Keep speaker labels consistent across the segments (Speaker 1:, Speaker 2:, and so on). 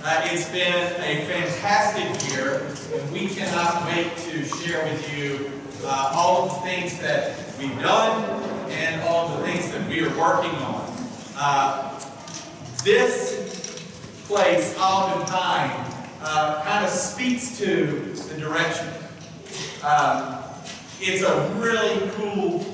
Speaker 1: It's been a fantastic year, and we cannot wait to share with you all of the things that we've done and all of the things that we are working on. This place, Avondale, kind of speaks to the direction. It's a really cool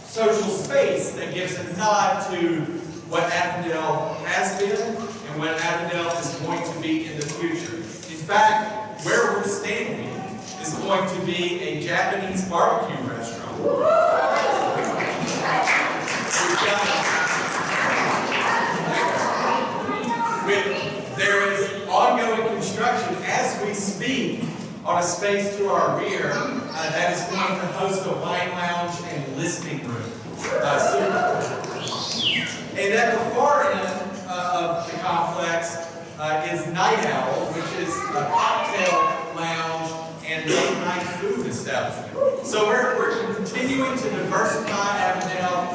Speaker 1: social space that gives a nod to what Avondale has been and what Avondale is going to be in the future. In fact, where we're standing is going to be a Japanese barbecue restaurant. There is ongoing construction as we speak on a space to our rear that is going to host a wine lounge and listening room. And at the far end of the complex is Night Owl, which is a cocktail lounge and late night food establishment. So we're continuing to diversify Avondale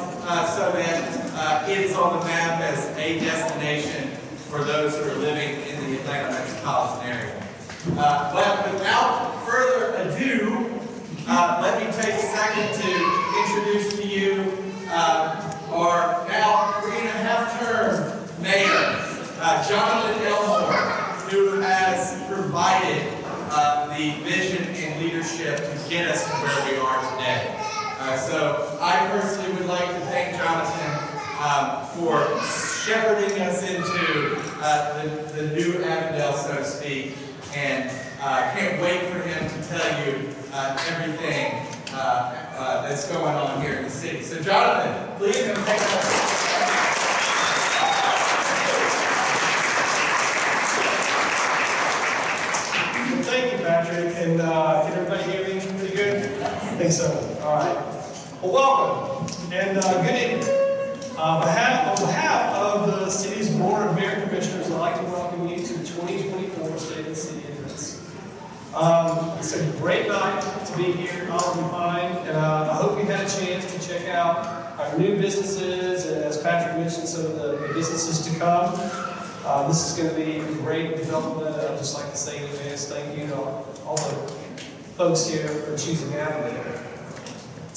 Speaker 1: so that it is on the map as a destination for those who are living in the Atlanta metropolitan area. But without further ado, let me take a second to introduce to you our now 3.5-term mayor, Jonathan Elmore, who has provided the vision and leadership to get us to where we are today. So I personally would like to thank Jonathan for shepherding us into the new Avondale, so to speak, and can't wait for him to tell you everything that's going on here in the city. So Jonathan, please come take us.
Speaker 2: Thank you, Patrick, and can everybody hear me pretty good? I think so. All right. Well, welcome, and good evening. On behalf of the city's Board of Mayor Commissioners, I'd like to welcome you to the 2024 State of the City events. It's a great night to be here in Avondale, and I hope you had a chance to check out our new businesses, and as Patrick mentioned, some of the businesses to come. This is going to be a great development. I'd just like to say in advance, thank you to all the folks here for choosing Avondale.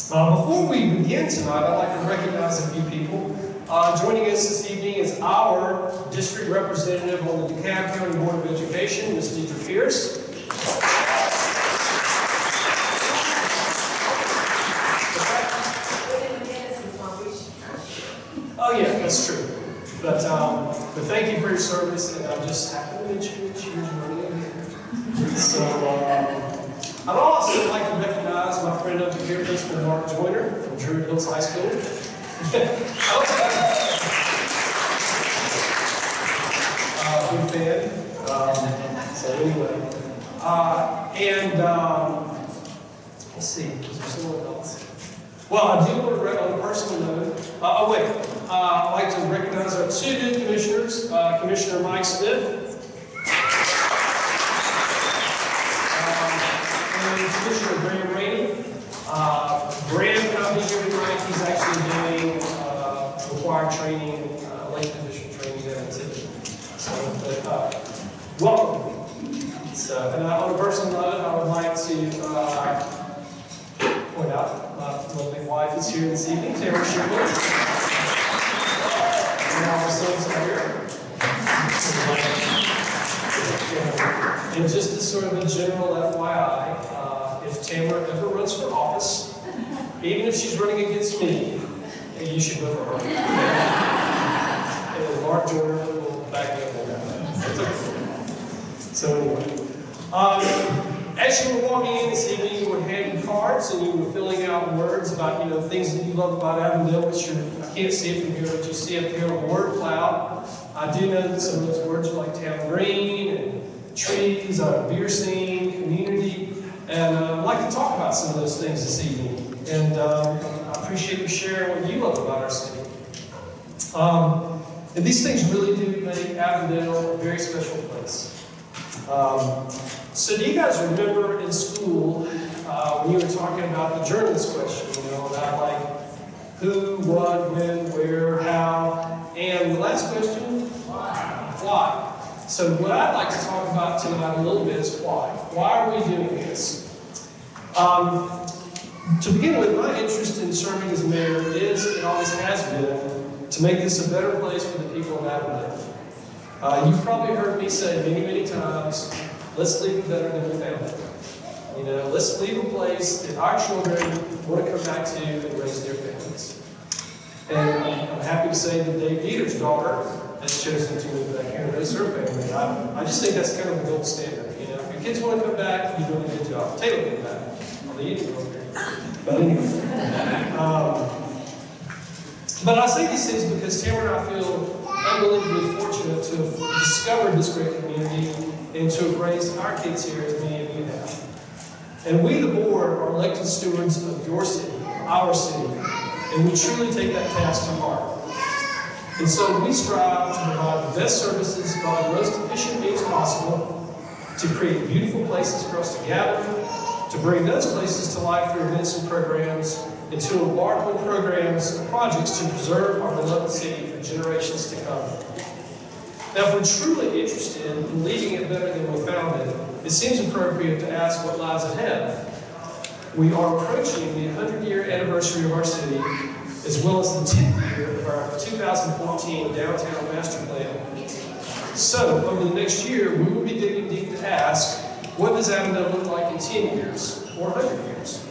Speaker 2: Before we begin tonight, I'd like to recognize a few people. Joining us this evening is our district representative on the DeKalb County Board of Education, Ms. Deidre Pierce. Oh yeah, that's true. But thank you for your service, and I'm just happy to mention that you're running in here. So I'd also like to recognize my friend over here, Mr. Mark Joyner from Druid Hills High School. Big fan. So anyway, let's see, is there someone else? Well, I do want to, on a personal note, I'd like to recognize our two new commissioners, Commissioner Mike Smith and Commissioner Graham Rainey. Graham cannot be here tonight. He's actually doing required training, late position training at Attendees. So, welcome. So, and on a personal note, I would like to point out my lovely wife is here this evening, Tara Sherwood. And all our sons are here. And just as sort of a general FYI, if Tamara ever runs for office, even if she's running against me, you should vote for her. And Mark Jordan will back me up on that. So anyway. As you were walking in this evening, you were handed cards and you were filling out words about, things that you love about Avondale, which I can't see it from here, but you see up here a word cloud. I do know that some of those words are like town green and trees, beer scene, community, and I'd like to talk about some of those things this evening. And I appreciate you sharing what you love about our city. And these things really do make Avondale a very special place. So do you guys remember in school when you were talking about the journalist question, about like who, what, when, where, how, and the last question, why? So what I'd like to talk about tonight a little bit is why. Why are we doing this? To begin with, my interest in serving as mayor is, and always has been, to make this a better place for the people of Avondale. You've probably heard me say many, many times, let's leave it better than we found it. You know, let's leave a place that our children want to come back to and raise their families. And I'm happy to say that Dave Dieter's daughter has chosen to move back here and raise her family. I just think that's kind of the gold standard. You know, if your kids want to come back, you're doing a good job. Taylor came back. Although you didn't go here. But anyway. But I say these things because Tamara and I feel unbelievably fortunate to have discovered this great community and to have raised our kids here as many of you have. And we, the board, are elected stewards of your city, our city, and we truly take that task to heart. And so we strive to provide the best services by the most efficient means possible, to create beautiful places for us to gather, to bring those places to life through events and programs, and to embark on programs and projects to preserve our beloved city for generations to come. Now, if we're truly interested in leaving it better than we found it, it seems appropriate to ask what lies ahead. We are approaching the 100-year anniversary of our city, as well as the 10th year of our 2014 Downtown Master Plan. So, over the next year, we will be digging deep to ask, what does Avondale look like in 10 years or 100 years?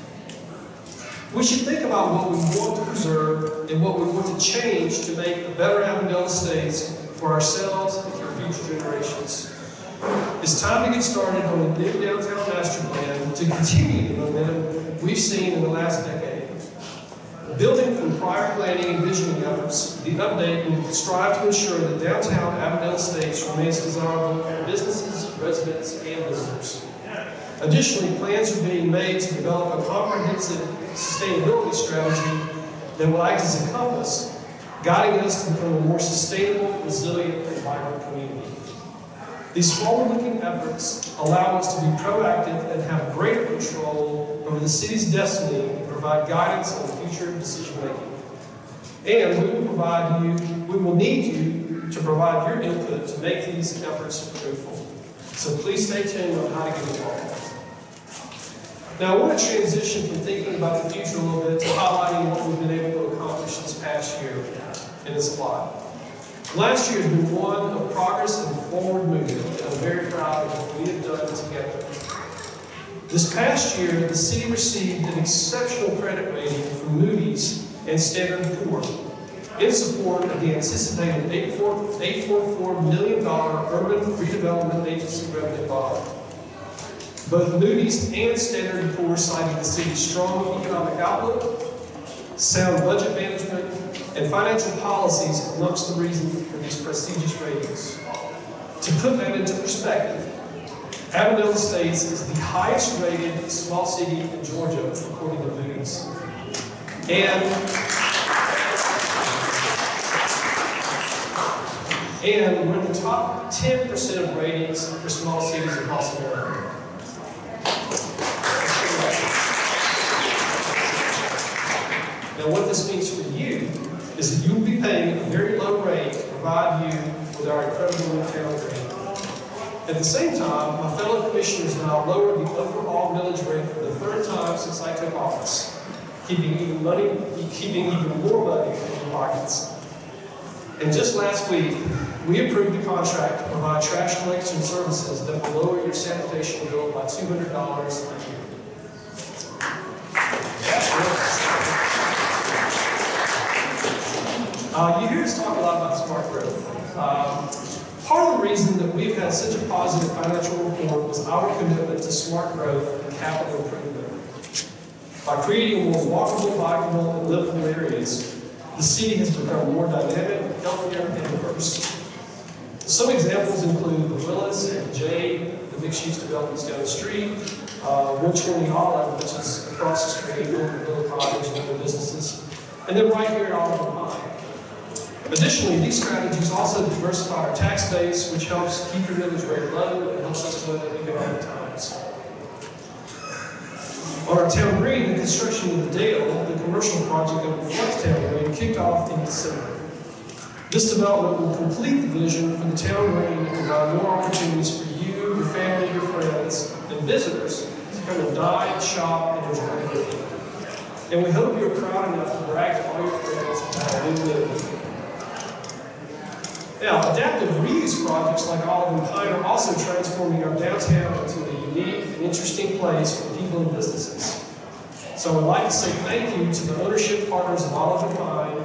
Speaker 2: We should think about what we want to preserve and what we want to change to make a better Avondale Estates for ourselves and for future generations. It's time to get started on a new downtown master plan to continue the momentum we've seen in the last decade. Building from prior planning and visioning efforts, the update will strive to ensure that downtown Avondale Estates remains desirable for businesses, residents, and visitors. Additionally, plans are being made to develop a comprehensive sustainability strategy that will act as a compass, guiding us to become a more sustainable, resilient, and vibrant community. These forward-looking efforts allow us to be proactive and have greater control over the city's destiny and provide guidance on future decision-making. And we will need you to provide your input to make these efforts fruitful. So please stay tuned on how to get involved. Now, I want to transition from thinking about the future a little bit to highlighting what we've been able to accomplish this past year, and it's a lot. Last year has been one of progress and forward movement, and I'm very proud of what we have done together. This past year, the city received an exceptional credit rating from Moody's and Standard & Poor's in support of the anticipated $8.4 million Urban Redevelopment Agency revenue bond. Both Moody's and Standard & Poor's cited the city's strong economic outlook, sound budget management, and financial policies amongst the reasons for these prestigious ratings. To put that into perspective, Avondale Estates is the highest rated small city in Georgia, according to Moody's. And we're in the top 10% of ratings for small cities across America. Now, what this means for you is that you will be paying a very low rate to provide you with our incredible new town grant. At the same time, my fellow commissioners now lowered the overall millage rate for the third time since I took office, keeping even more money in your pockets. And just last week, we approved a contract to provide trash collection services that will lower your sanitation bill by $200 a year. You hear us talk a lot about smart growth. Part of the reason that we've had such a positive financial report was our commitment to smart growth and capital improvement. By creating more walkable, bikeable, and livable areas, the city has become more dynamic, healthier, and diverse. Some examples include the Willis and Jade, the mixed-use developments down the street, 120 Olive, which is across the street, Little Cottage, and other businesses, and then right here at Olive Pine. Additionally, these strategies also diversify our tax base, which helps keep your millage rate low and helps us weather economic times. On our town green, the construction of the Dale, the commercial project that will flex town green, kicked off in December. This development will complete the vision for the town green and provide more opportunities for you, your family, your friends, and visitors to come and dine, shop, and enjoy the green. And we hope you're proud enough to brag to all your friends about our new building. Now, adaptive reuse projects like Olive and Pine are also transforming our downtown into a unique and interesting place for people and businesses. So I'd like to say thank you to the ownership partners of Olive and Pine,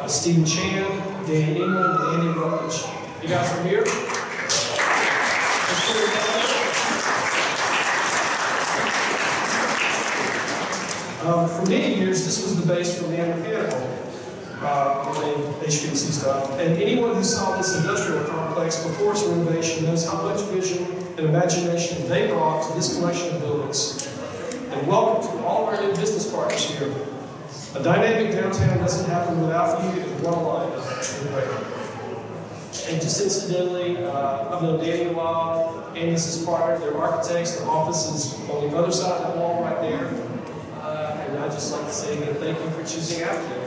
Speaker 2: Stephen Chan, Dan England, and Andy Rutledge. You guys from here? For many years, this was the base for Land Mechanical, HVAC stuff. And anyone who saw this industrial complex before its renovation knows how much vision and imagination they brought to this collection of buildings. And welcome to all of our new business partners here. A dynamic downtown doesn't happen without you and one line of true great. And just incidentally, I've known Danny a while, and this is partner, they're architects, their office is on the other side of the wall right there. And I'd just like to say again, thank you for choosing Avondale.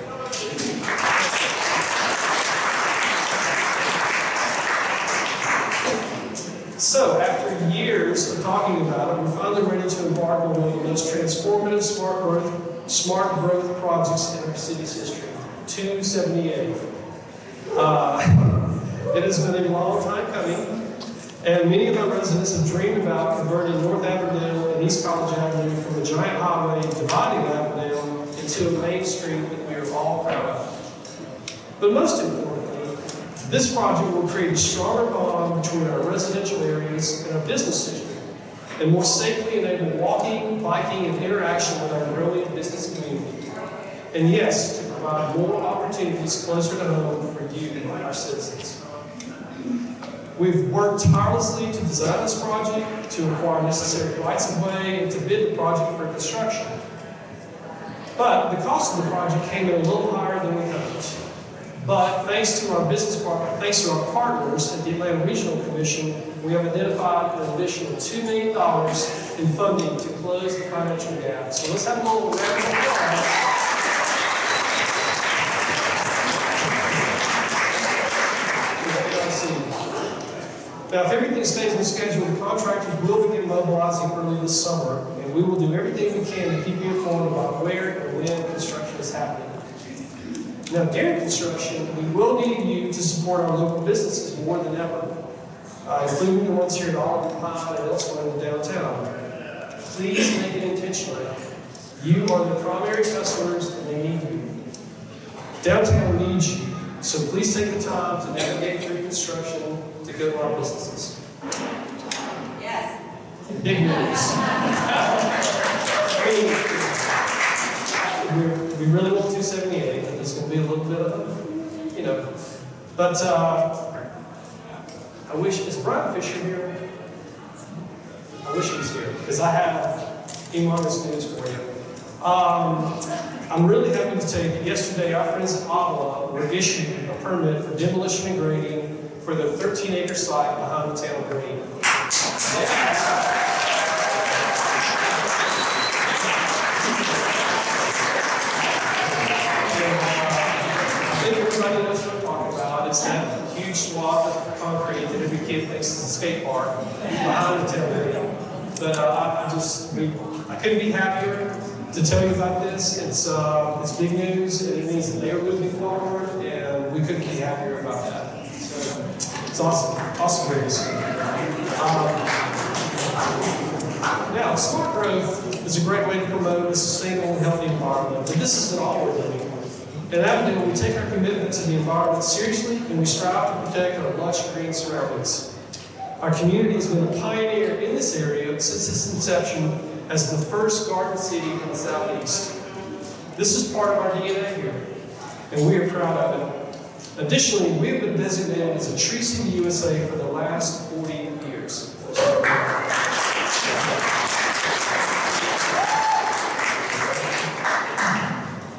Speaker 2: So, after years of talking about it, we're finally ready to embark on one of the most transformative smart growth projects in our city's history, 278. It has been a long time coming, and many of our residents have dreamed about converting North Avondale and East College Avenue from a giant highway dividing Avondale into a main street that we are all proud of. But most importantly, this project will create a stronger bond between our residential areas and our business district, and more safely enable walking, biking, and interaction with our growing business community. And yes, to provide more opportunities closer to home for you, our citizens. We've worked tirelessly to design this project, to acquire necessary rights of way, and to bid the project for construction. But the cost of the project came in a little higher than we hoped. But thanks to our partners at the Atlanta Regional Commission, we have identified an additional $2 million in funding to close the financial gap. So let's have a little round of applause. Now, if everything stays on schedule, the contractors will begin mobilizing early this summer, and we will do everything we can to keep you informed about where and when construction is happening. Now, during construction, we will need you to support our local businesses more than ever, including the ones here at Olive and Pine and elsewhere in the downtown. Please make it intentional. You are the primary customers, and they need you. Downtown needs you, so please take the time to navigate through construction to go to our businesses.
Speaker 3: Yes.
Speaker 2: Big news. We really want 278, and there's going to be a little bit of, but I wish, is Brian Fisher here? I wish he was here, because I have humongous news for you. I'm really happy to tell you that yesterday our friends at Avondale were issued a permit for demolition and grading for the 13-acre site behind the town green. I think everybody knows what I'm talking about. It's that huge swath of concrete that every kid thinks is a skate park behind the town green. But I couldn't be happier to tell you about this. It's big news, and it means that they are moving forward, and we couldn't be happier about that. So it's awesome news. Now, smart growth is a great way to promote a sustainable and healthy environment, but this isn't all we're doing. At Avondale, we take our commitment to the environment seriously, and we strive to protect our lush green surroundings. Our community has been a pioneer in this area since its inception as the first garden city in the Southeast. This is part of our DNA here, and we are proud of it. Additionally, we have been designated as a Tree City USA for the last 40 years.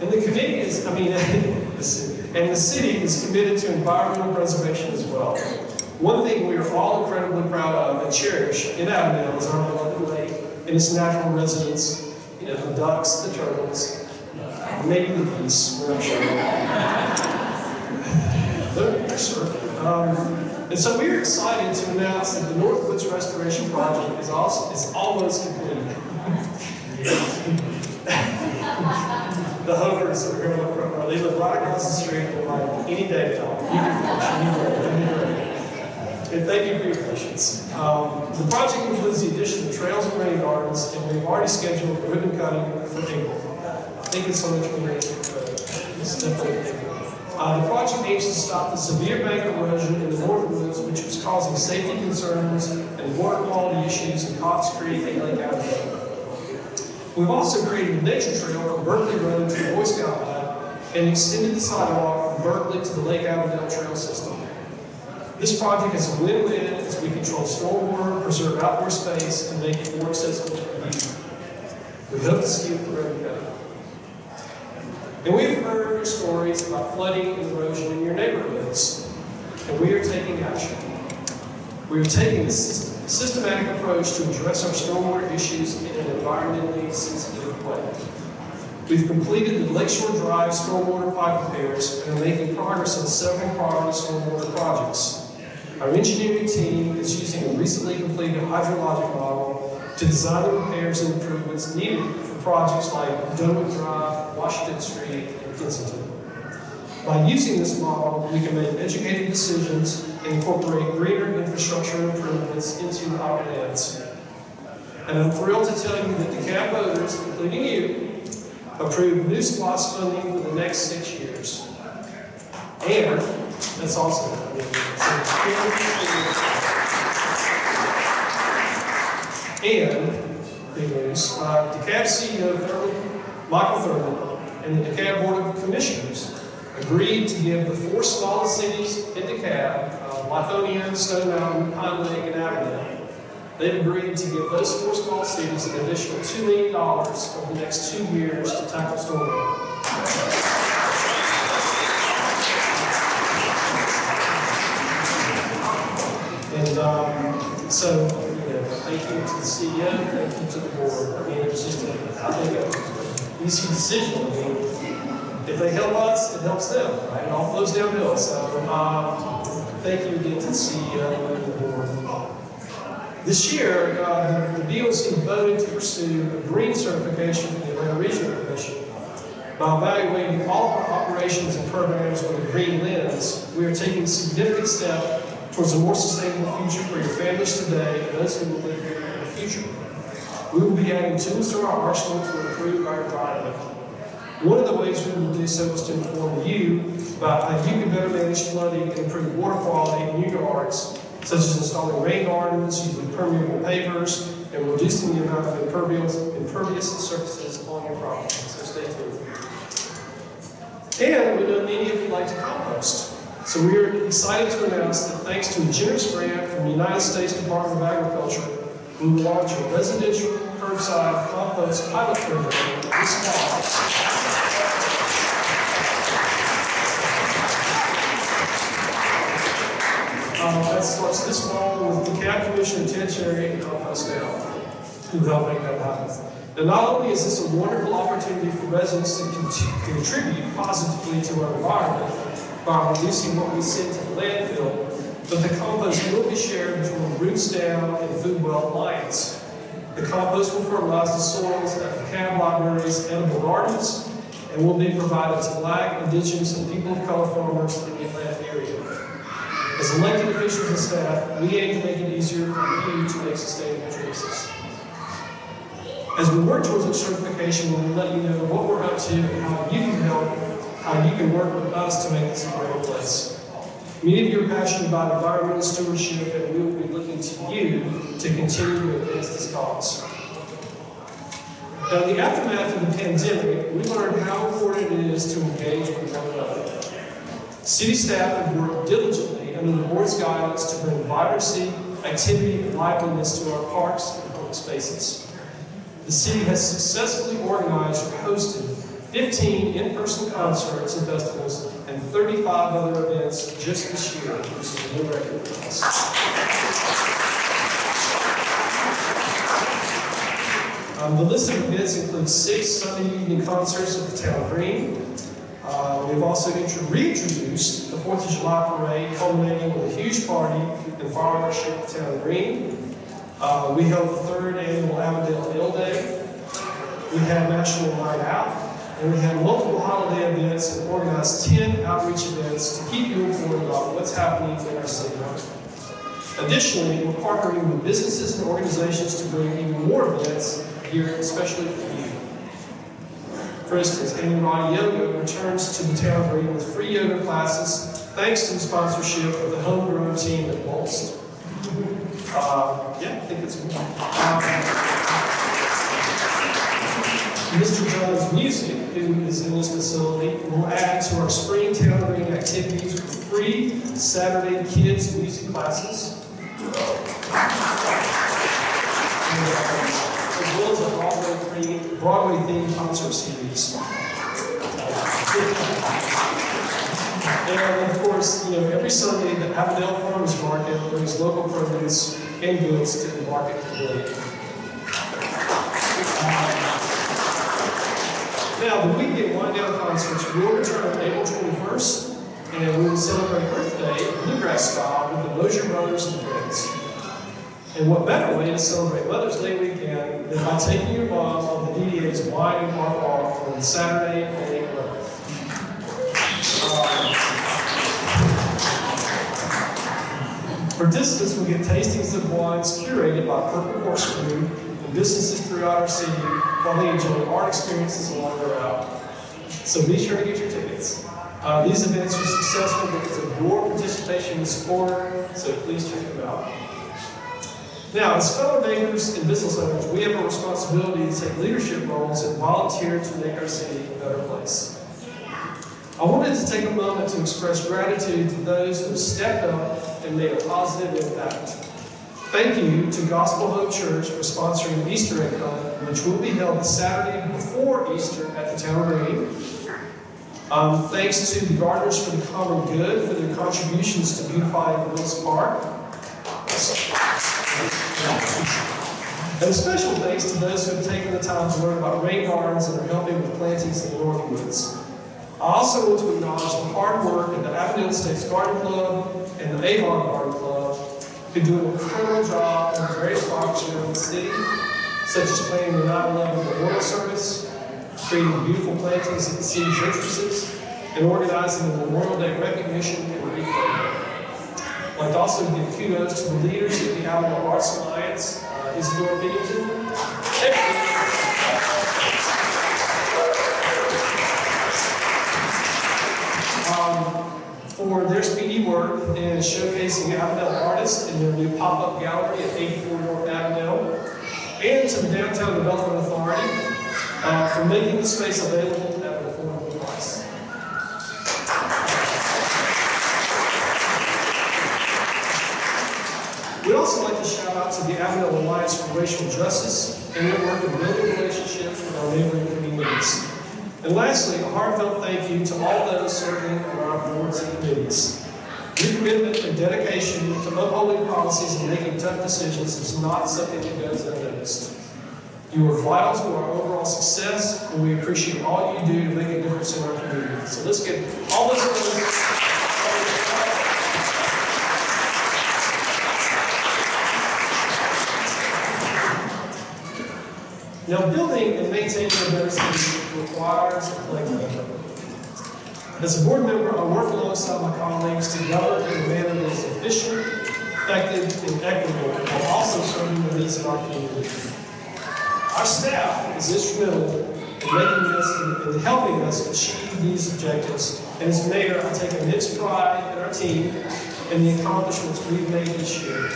Speaker 2: And the committee is, and the city is committed to environmental preservation as well. One thing we are all incredibly proud of and cherish in Avondale is our beloved lake and its natural residents, the ducks, the turtles, maybe the geese, we're not sure. you, sir. And so we are excited to announce that the Northwoods Restoration Project is almost complete. The Hovers are going to look from they live right across the street and like any day now. You can finish. And thank you for your patience. The project includes the addition of trails and rain gardens, and we've already scheduled ribbon cutting for April. I think it's so much more. It's definitely the project aims to stop the severe bank erosion in the Northwoods, which was causing safety concerns and water quality issues in Cox Creek and Lake Avondale. We've also created a nature trail from Berkeley Road to the Boy Scout Hut and extended the sidewalk from Berkeley to the Lake Avondale trail system. This project is a win-win as we control stormwater, preserve outdoor space, and make it more accessible for youth. We hope to see you for ribbon cutting. And we've heard your stories about flooding and erosion in your neighborhoods, and we are taking action. We are taking a systematic approach to address our stormwater issues in an environmentally sensitive way. We've completed the Lakeshore Drive stormwater pipe repairs and are making progress on several priority stormwater projects. Our engineering team is using a recently completed hydrologic model to design the repairs and improvements needed for projects like Dunwood Drive, Washington Street, and Kensington. By using this model, we can make educated decisions and incorporate greener infrastructure improvements into our plans. And I'm thrilled to tell you that the DeKalb voters, including you, approved new SPLOST funding for the next 6 years. And that's awesome. And big news, DeKalb CEO Michael Thurman and the DeKalb Board of Commissioners agreed to give the 4 smallest cities in DeKalb, Lithonia, Stone Mountain, Pine Lake, and Avondale. They've agreed to give those 4 small cities an additional $2 million over the next 2 years to tackle stormwater. And so, thank you to the CEO, thank you to the board. I mean, it was just, I think, an easy decision. I mean, if they help us, it helps them, right? It all flows downhill. So, thank you again to the CEO and the board. This year, the BOC voted to pursue a green certification from the Atlanta Regional Commission. By evaluating all of our operations and programs with a green lens, we are taking a significant step towards a more sustainable future for your families today and those who will live here in the future. We will be adding tools to our arsenal to improve our environment. One of the ways we will do so is to inform you about how you can better manage flooding and improve water quality in your yards, such as installing rain gardens, using permeable pavers, and reducing the amount of impervious surfaces on your property. So stay tuned. And we know many of you like to compost. So we are excited to announce that thanks to a generous grant from the United States Department of Agriculture, we will launch a residential curbside compost pilot program this fall. That starts this fall with the DeKalb Commissioner Ted Cherry and Compost Now, who help make that happen. And not only is this a wonderful opportunity for residents to contribute positively to our environment by reducing what we send to the landfill, but the compost will be shared between Roots Down and Food Well Alliance. The compost will fertilize the soils at the DeKalb Library's edible gardens and will be provided to Black, Indigenous, and people of color farmers in the Atlanta area. As elected officials and staff, we aim to make it easier for you to make sustainable choices. As we work towards our certification, we'll let you know what we're up to and how you can help, how you can work with us to make this a better place. Many of you are passionate about environmental stewardship, and we will be looking to you to continue to advance this cause. Now, in the aftermath of the pandemic, we learned how important it is to engage with one another. City staff have worked diligently under the board's guidance to bring vibrancy, activity, and liveliness to our parks and public spaces. The city has successfully organized or hosted 15 in-person concerts and festivals and 35 other events just this year, which is a new record for us. The list of events includes 6 Sunday evening concerts at the Town Green, We've also reintroduced the 4th of July parade, culminating with a huge party and fireworks show at Town Green. We held the 3rd annual Avondale Field Day. We had National Night Out, and we had multiple holiday events and organized 10 outreach events to keep you informed about what's happening in our city. Additionally, we're partnering with businesses and organizations to bring even more events here, especially for you. For instance, Anurad Yoga returns to the Town Green with free yoga classes, thanks to the sponsorship of the homegrown team at Bolst. I think it's good. Mr. John's Music, who is in this facility, will add to our spring Town Green activities with free Saturday kids music classes, as well as a Broadway-themed concert series. And of course, every Sunday the Avondale Farmers Market brings local produce and goods to the market today. Now, the weekend wind-down concerts will return on April 21st, and we will celebrate Earth Day, bluegrass style, with the Mosier Brothers and Friends. And what better way to celebrate Mother's Day weekend than by taking your mom on the DDA's Wine and Park Walk on Saturday and April 11th. Participants will get tastings of wines curated by Purple Horse Crew and businesses throughout our city while they enjoy art experiences along their route. So be sure to get your tickets. These events are successful because of your participation and support, so please check them out. Now, as fellow neighbors and business owners, we have a responsibility to take leadership roles and volunteer to make our city a better place. I wanted to take a moment to express gratitude to those who have stepped up and made a positive impact. Thank you to Gospel Hope Church for sponsoring the Easter egg hunt, which will be held the Saturday before Easter at the Town Green. Thanks to the Gardeners for the Common Good for their contributions to beautifying the Willis Park. And a special thanks to those who have taken the time to learn about rain gardens and are helping with plantings in the Northwoods. I also want to acknowledge the hard work of the Avondale States Garden Club and the Avon Garden Club, who do an incredible job on various projects around the city, such as planning the 9/11 Memorial Service, creating beautiful plantings at the city's entrances, and organizing the Memorial Day recognition and replay. I'd like to also give kudos to the leaders of the Avondale Arts Alliance, Isidore Bennington, for their speedy work in showcasing Avondale artists in their new pop-up gallery at 84 North Avondale, and to the Downtown Development Authority for making the space available at an affordable price. We'd also like to shout out to the Avondale Alliance for Racial Justice and their work in building relationships with our neighboring communities. And lastly, a heartfelt thank you to all those serving on our boards and committees. Your commitment and dedication to upholding policies and making tough decisions is not something that goes unnoticed. You are vital to our overall success, and we appreciate all you do to make a difference in our community. So let's get all this. Now, building and maintaining a better city requires a playground. As a board member, I work alongside my colleagues to govern in a manner that is efficient, effective, and equitable, while also serving the needs of our community. Our staff is instrumental in making this and helping us achieve these objectives. And as mayor, I take immense pride in our team and the accomplishments we've made this year.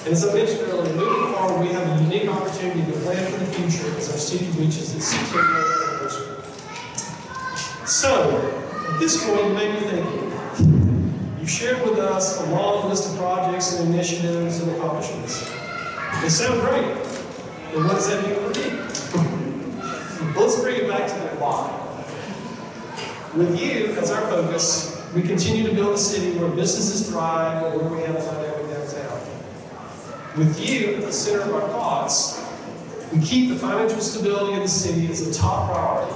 Speaker 2: And as I mentioned earlier, moving forward, we have a unique opportunity to plan for the future as our city reaches its 60th anniversary. So, at this point, you may be thinking, you've shared with us a long list of projects and initiatives and accomplishments. They sound great, but what does that mean for me? Let's bring it back to that why. With you as our focus, we continue to build a city where businesses thrive and where we have a dynamic downtown. With you at the center of our thoughts, we keep the financial stability of the city as a top priority,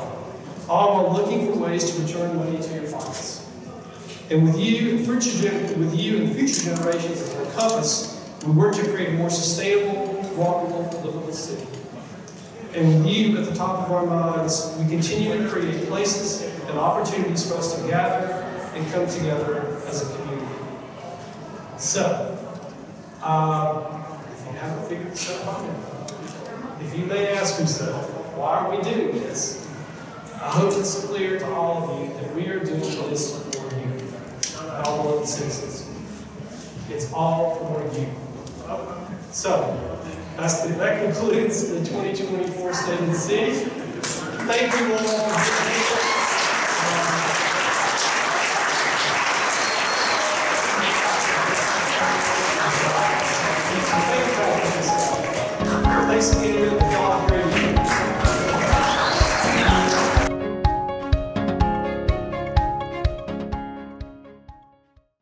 Speaker 2: all while looking for ways to return money to your pockets. And with you and future generations as our compass, we work to create a more sustainable, walkable, livable city. And with you at the top of our minds, we continue to create places and opportunities for us to gather and come together as a community. So, if you haven't figured this out by now, if you may ask yourself, why are we doing this? I hope it's clear to all of you that we are doing this for you, all of the citizens. It's all for you. So, that concludes the 2024 State of the City. Thank you all. Thanks again.